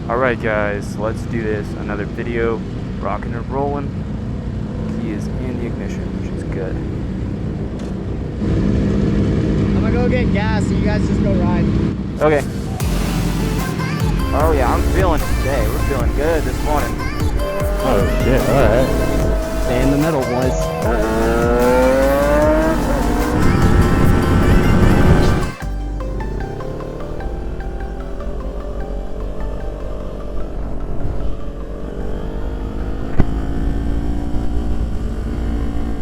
Alright guys, let's do this. Another video, rocking and rolling. Key is in the ignition, which is good. I'm gonna go get gas so you guys just go ride. Okay. Oh yeah, I'm feeling it today. We're feeling good this morning. Oh shit, alright. Stay in the middle, boys.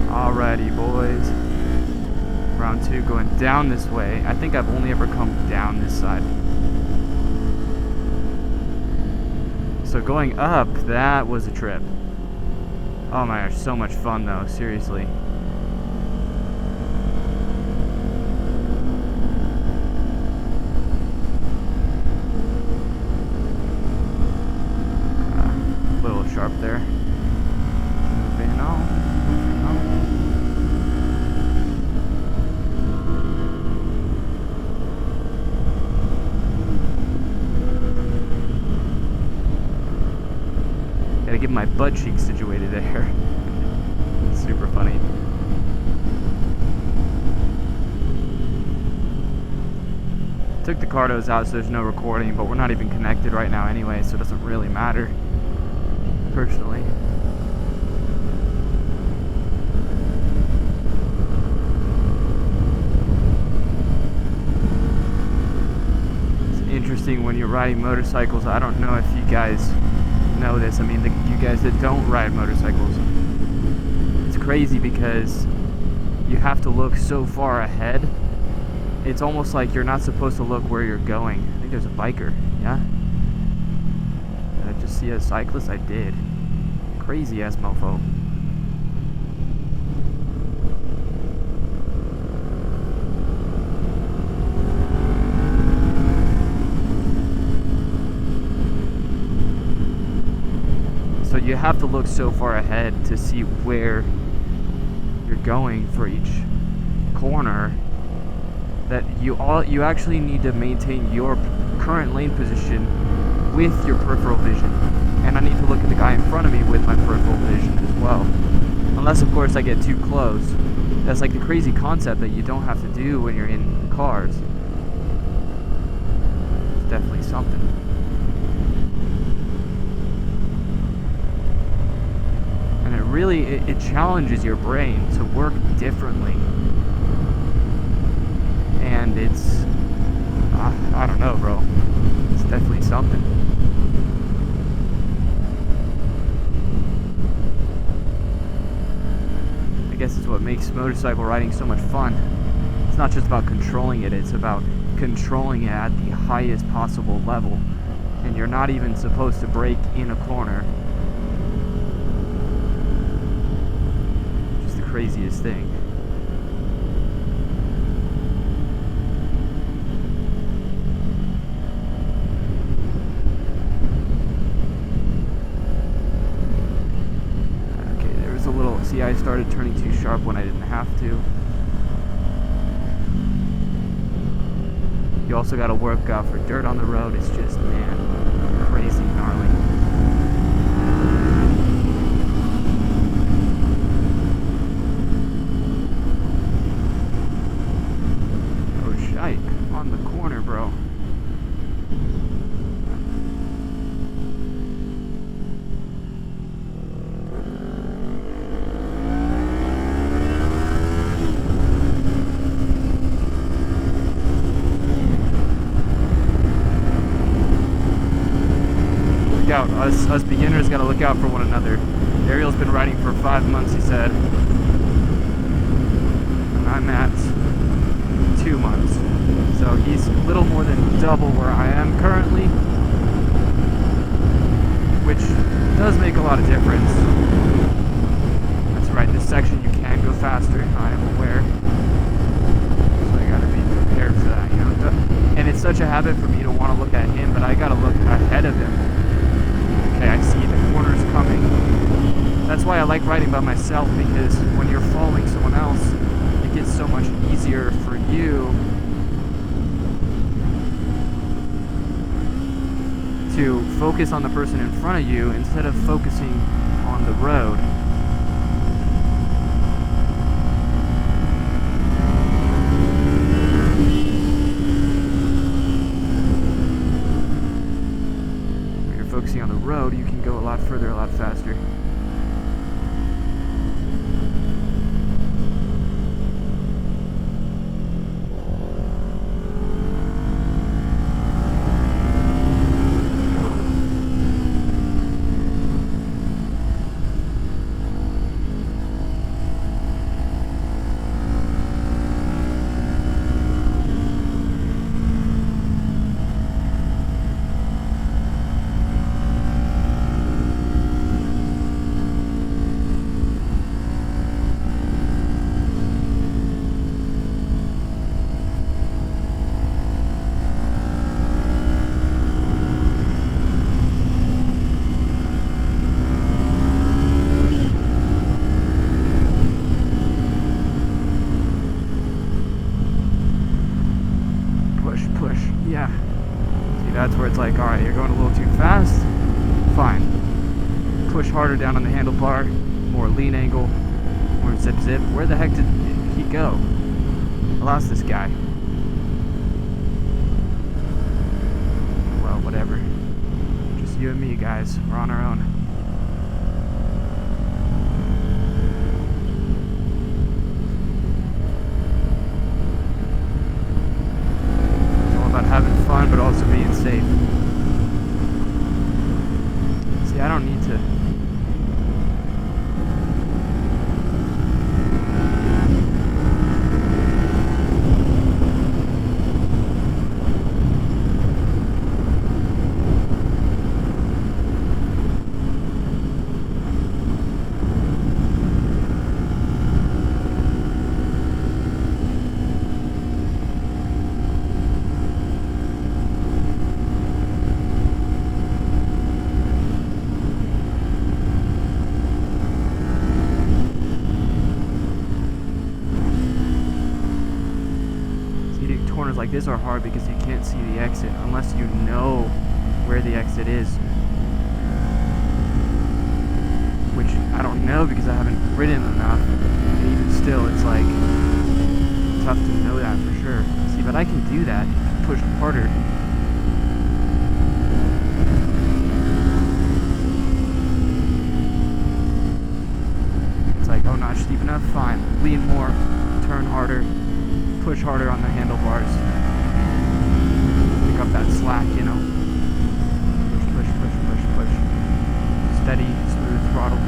Alrighty boys. Round 2 going down this way. I think I've only ever come down this side. So going up, that was a trip. Oh my gosh, so much fun though, seriously. A little sharp there. Moving on. Gotta get my butt cheeks situated there. It's super funny. Took the cardos out so there's no recording, but we're not even connected right now anyway, so it doesn't really matter, personally. It's interesting when you're riding motorcycles. I don't know if you guys know this. I mean, you guys that don't ride motorcycles, it's crazy because you have to look so far ahead. It's almost like you're not supposed to look where you're going. I think there's a biker. Yeah, did I just see a cyclist? I did. Crazy ass mofo. So you have to look so far ahead to see where you're going for each corner that you actually need to maintain your current lane position with your peripheral vision. And I need to look at the guy in front of me with my peripheral vision as well. Unless of course I get too close. That's like the crazy concept that you don't have to do when you're in cars. It's definitely something. Really, it challenges your brain to work differently, and it's I don't know, bro, it's definitely something. I guess it's what makes motorcycle riding so much fun. It's not just about controlling it, it's about controlling it at the highest possible level, and you're not even supposed to brake in a corner. Craziest thing. Okay, there was a little, see, I started turning too sharp when I didn't have to. You also got to work out for dirt on the road. It's just, man, crazy gnarly. On the corner, bro. Look out, us beginners gotta look out for one another. Ariel's been riding for 5 months, he said. And I'm at 2 months. So he's a little more than double where I am currently, which does make a lot of difference. That's right, this section you can go faster, I am aware. So I gotta be prepared for that, you know. And it's such a habit for me to want to look at him, but I gotta look ahead of him. Okay, I see the corners coming. That's why I like riding by myself, because when you're following someone else, it gets so much easier for you to focus on the person in front of you instead of focusing on the road. When you're focusing on the road, you can go a lot further, a lot faster. Yeah. See, that's where it's like, alright, you're going a little too fast. Fine. Push harder down on the handlebar. More lean angle. More zip zip. Where the heck did he go? I lost this guy. Well, whatever. Just you and me, guys. We're on our own. Having fun, but also being safe. See, I don't need to. Corners like this are hard because you can't see the exit unless you know where the exit is, which I don't know because I haven't ridden enough, and even still it's like tough to know that for sure. See, but I can do that, push harder. It's like, oh, not steep enough, fine, lean more, turn harder, push harder on the handlebars. Pick up that slack, you know. Push, push, push, push, push. Steady, smooth throttle.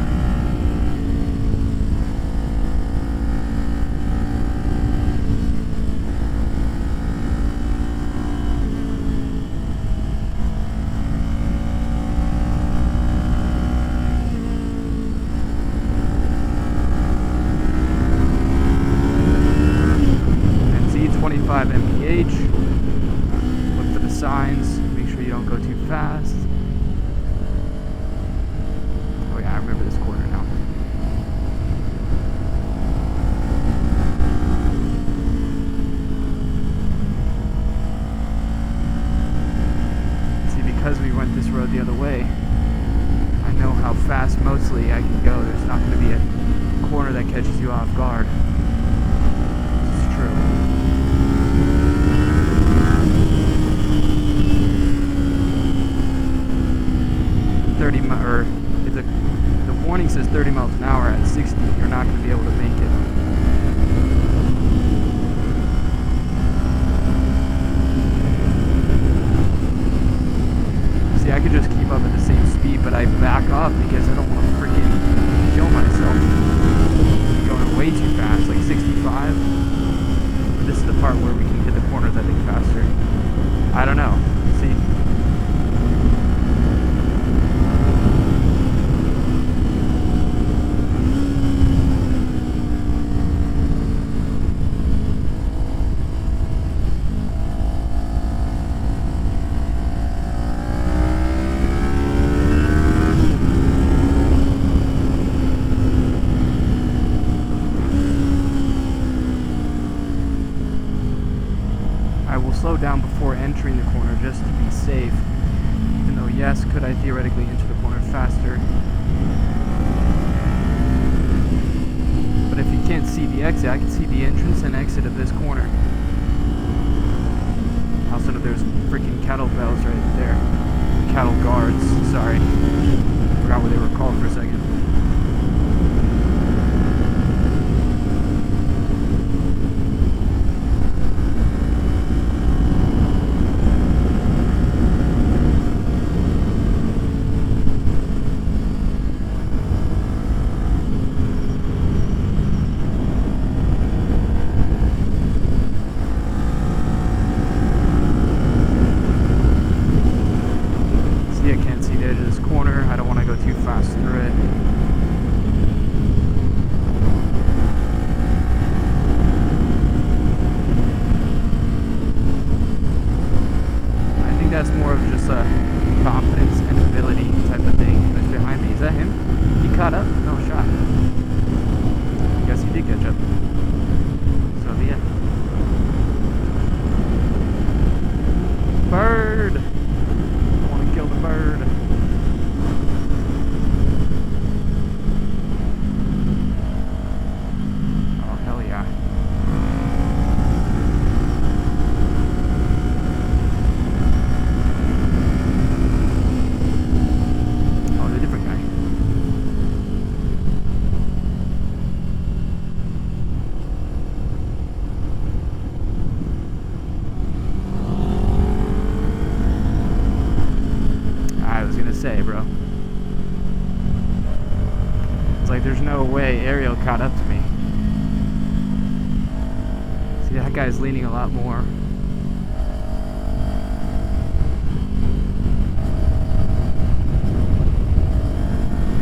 mph. Look for the signs. Make sure you don't go too fast. Oh yeah, I remember this corner now. See, because we went this road the other way, I know how fast mostly I can go. There's not going to be a corner that catches you off guard. It's true. Or if the warning says 30 miles an hour at 60, you're not going to be able to make it. See, I could just keep up at the same speed, but I back up because I don't want to freaking kill myself. I'm going way too fast, like 65. But this is the part where we can hit the corners, I think, faster. I don't know. See? Slow down before entering the corner just to be safe. yes, could I theoretically enter the corner faster? But if you can't see the exit, I can see the entrance and exit of this corner. Also, there's freaking cattle bells right there. Cattle guards, sorry. Forgot what they were called for a second. That's more of just a confidence and ability type of thing. Who's behind me? Is that him? He caught up? No shot. I guess he did catch up. So yeah. Bird! I want to kill the bird. Oh, hell yeah. Say, bro. It's like there's no way Ariel caught up to me. See, that guy's leaning a lot more.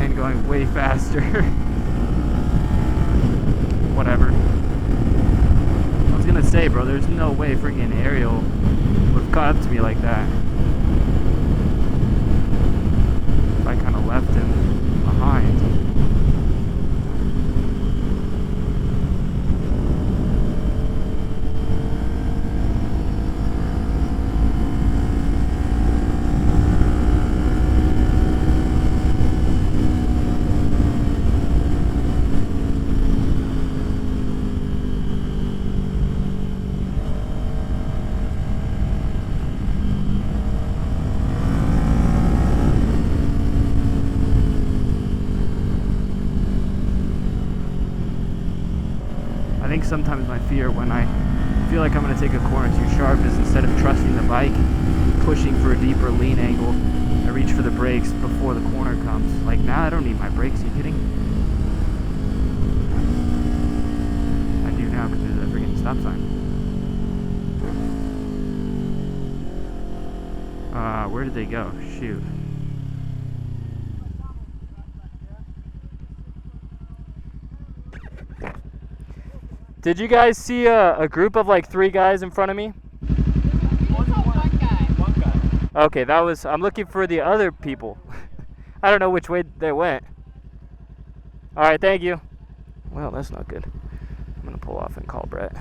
And going way faster. Whatever. I was gonna say, bro, there's no way freaking Ariel would have caught up to me like that. I kind of left him behind. I think sometimes my fear when I feel like I'm going to take a corner too sharp is instead of trusting the bike, pushing for a deeper lean angle, I reach for the brakes before the corner comes. Like now I don't need my brakes, are you kidding? I do now because there's a freaking stop sign. Where did they go? Shoot. Did you guys see a group of like 3 guys in front of me? One guy. Okay, that was, I'm looking for the other people. I don't know which way they went. Alright, thank you. Well, that's not good. I'm gonna pull off and call Brett.